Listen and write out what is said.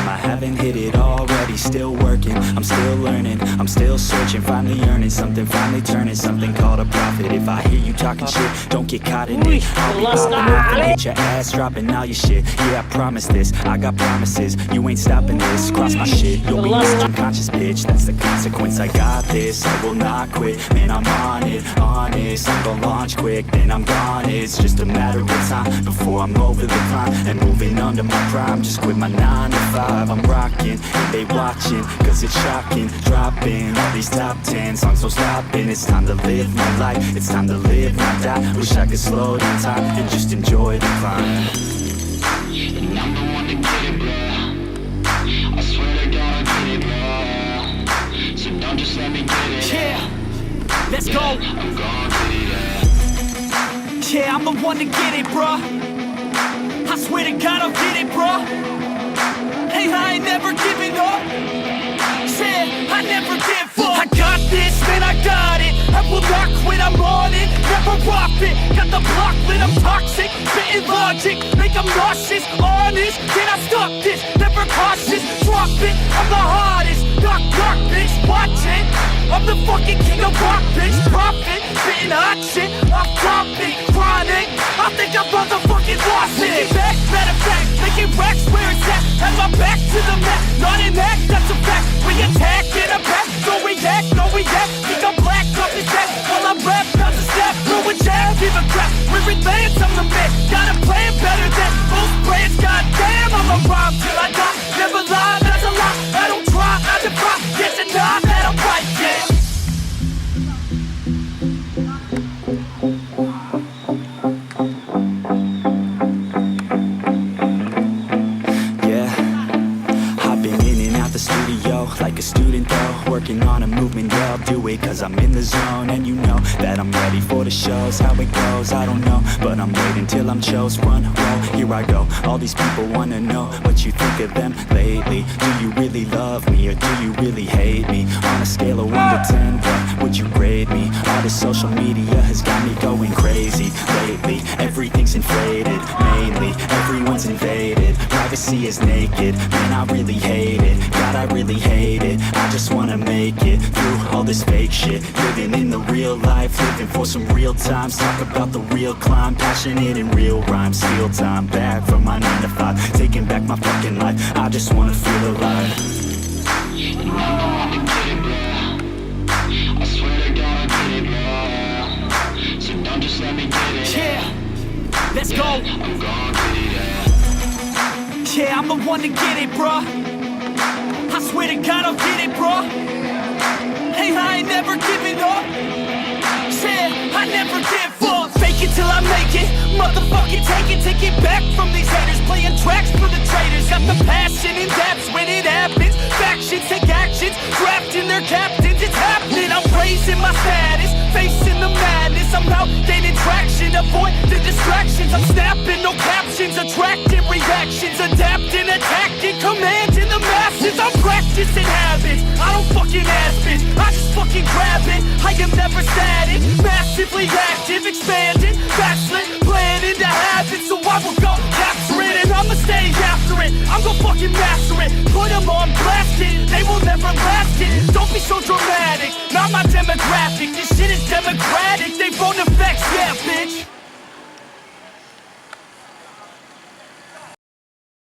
I haven't hit it already, still working, I'm still learning, I'm still searching, finally earning something, finally turning something called a profit. If I hear you talking shit, don't get caught in it. I'll be popping off and hit your ass, dropping all your shit. Yeah, I promise this, I got promises, you ain't stopping this. Cross my shit, you'll be unconscious, bitch. That's the consequence, I got this, I will not quit. Man, I'm on it, honest, I'm gonna launch quick, then I'm gone. It's just a matter of time before I'm over the climb and moving under my prime. Just quit my 9 to 5, I'm rocking, and they watching, cause it's shocking. Dropping all these top 10 songs, so stopping. It's time to live my life, it's time to live, not die. Wish I could slow down time and just enjoy the climb. And I'm the one to get it, bro. I swear to God I'll get it, bro. So don't just let me get it. Yeah, let's go. I'm gonna get it, yeah. Yeah, I'm the one to get it, bro. I swear to God I'll get it, bro. Hey, I ain't never giving up. Yeah, I never give up. I got this, man, I got it. I will not quit, I'm on it. Never off it. Got the block lit, I'm toxic. Spitting logic, make them nauseous. Honest, can I stop this? Never cautious, drop it. I'm the hardest. Knock, knock, bitch, watch it. I'm the fucking king of rock, bitch. Profit, spitting hot shit. Off topic, chronic. I think I motherfucking lost it. Making back, matter of fact, making racks where it's at. Have my back to the mat, not an act, that's a fact. We attack in a back, no react, no react. Think I'm black, off his back, while I rap, bout to snap. Throw a jab, give a crap. We're advanced, I'm the man. Got a plan better than most brands. Goddamn, I'm a rhyme till I die. Never lie, that's a lie. I don't try, I defy. Can't deny that I'm right, yeah. Like a student though, working on a movement, yeah, I'll do it cause I'm in the zone. And you know that I'm ready for the shows. How it goes, I don't know, but I'm waiting till I'm chose. Front row, here I go. All these people wanna know what you think of them lately. Do you really love me or do you really hate me? On a scale of 1 to 10, what would you grade me? All this social media has got me going crazy lately. Everything's inflated, mainly everyone's invaded. Privacy is naked, man, I really hate it. God, I really hate it. I just wanna make it through all this fake shit. Living in the real life, living for some real times. Talk about the real climb, passionate in real rhymes. Steal time back from my 9 to 5, taking back my fucking life. I just wanna feel alive. And I'm the one to get it, bro. I swear to God I'll get it, bro. So don't just let me get it. Yeah, let's go. I'm gonna get it, yeah. Yeah, I'm the one to get it, bro. I swear to God I'll get it, bro. Hey, I ain't never giving up. Yeah, I never give up. Fake it till I make it. Motherfucking take it back from these haters. Playing tracks for the traitors. Got the passion in depths when it happens. Factions take actions, drafting their captains. It's happening. I'm raising my status, facing the madness. I'm out gaining traction, avoid the distractions. I'm snapping, no captions, attracting reactions, adapting, attacking, commanding the masses. I'm practicing habits, I don't fucking ask it, I just fucking grab it. I am never static, massively active, expanding, backslid, planning to have it. So I will go capture it and I'ma stay after it. I'm gonna fucking master it, put them on blast it. They will never last it, don't be so dramatic, not my demographic. This